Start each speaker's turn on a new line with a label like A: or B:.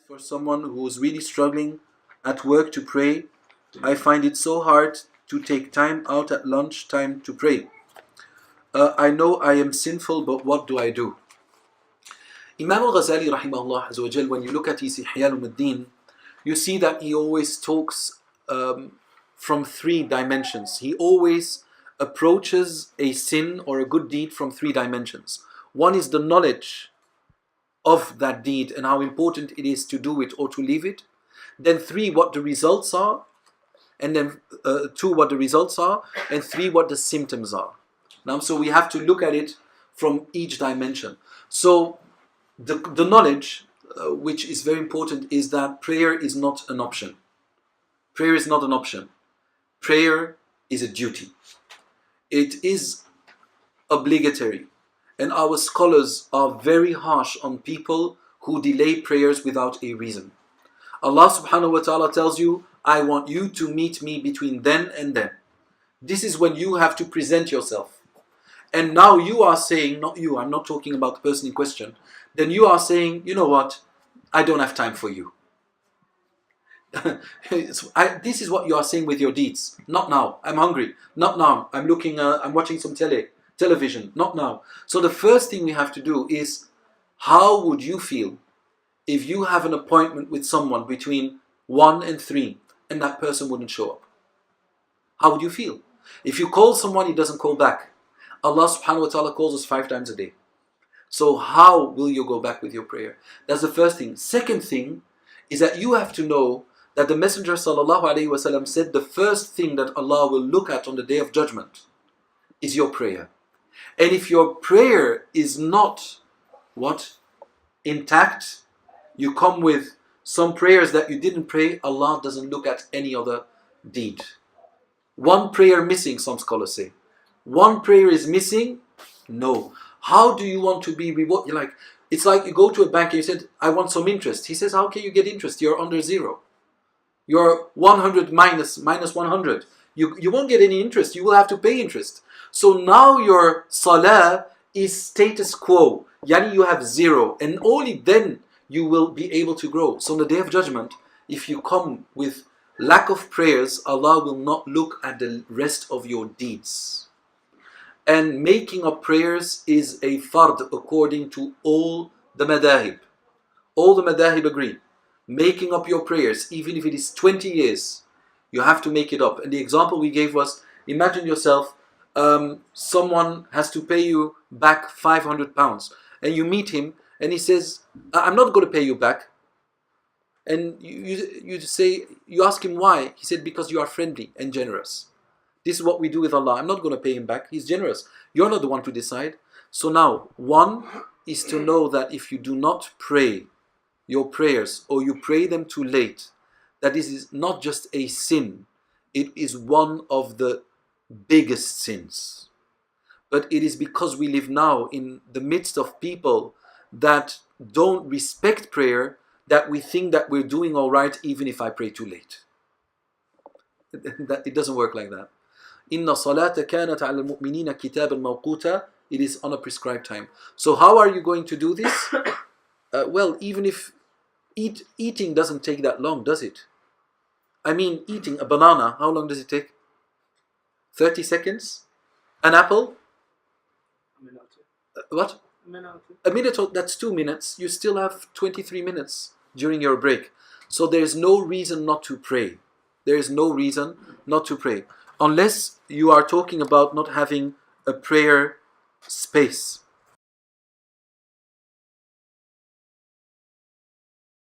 A: For someone who's really struggling at work to pray, I find it so hard to take time out at lunch time to pray. I know I am sinful, but what do I do? Imam al-Ghazali rahimahullah azza wa jal, when you look at his Ihya al-Muddin, you see that he always talks from three dimensions. He always approaches a sin or a good deed from three dimensions. One is the knowledge of that deed and how important it is to do it or to leave it. Then three, what the results are. And then two, what the results are. And three, what the symptoms are. Now, so we have to look at it from each dimension. So the knowledge, which is very important, is that prayer is not an option. Prayer is not an option. Prayer is a duty. It is obligatory. And our scholars are very harsh on people who delay prayers without a reason. Allah subhanahu wa ta'ala tells you, I want you to meet me between then and then. This is when you have to present yourself. And now you are saying, not you, I'm not talking about the person in question. Then you are saying, you know what, I don't have time for you. This is what you are saying with your deeds. Not now, I'm hungry. Not now, I'm watching some television. Not now. So the first thing we have to do is, how would you feel if you have an appointment with someone between 1 and 3 and that person wouldn't show up? How would you feel? If you call someone, he doesn't call back. Allah subhanahu wa ta'ala calls us 5 times a day. So how will you go back with your prayer? That's the first thing. Second thing is that you have to know that the Messenger sallallahu alaihi wasallam said the first thing that Allah will look at on the Day of Judgment is your prayer. And if your prayer is not intact, you come with some prayers that you didn't pray, Allah doesn't look at any other deed. One prayer missing, some scholars say. One prayer is missing? No. How do you want to be rewarded? It's like you go to a bank and you said, I want some interest. He says, how can you get interest? You're under zero. You're 100 minus 100. You won't get any interest. You will have to pay interest. So now your salah is status quo. Yani you have zero. And only then you will be able to grow. So on the Day of Judgment, if you come with lack of prayers, Allah will not look at the rest of your deeds. And making up prayers is a fard according to all the madahib. All the madahib agree. Making up your prayers, even if it is 20 years, you have to make it up. And the example we gave was, imagine yourself, someone has to pay you back £500. And you meet him and he says, I'm not going to pay you back. And you ask him why. He said, because you are friendly and generous. This is what we do with Allah. I'm not going to pay him back. He's generous. You're not the one to decide. So now, one is to know that if you do not pray your prayers, or you pray them too late, that this is not just a sin. It is one of the biggest sins. But it is because we live now in the midst of people that don't respect prayer that we think that we're doing all right even if I pray too late. It doesn't work like that. Inna salata kanat ala al-mu'minina kitaban mawquta. It is on a prescribed time. So how are you going to do this? Well, even if eating doesn't take that long, does it? I mean, eating a banana, how long does it take? 30 seconds? An apple? What? A minute, that's 2 minutes. You still have 23 minutes during your break. So there is no reason not to pray. There is no reason not to pray. Unless you are talking about not having a prayer space.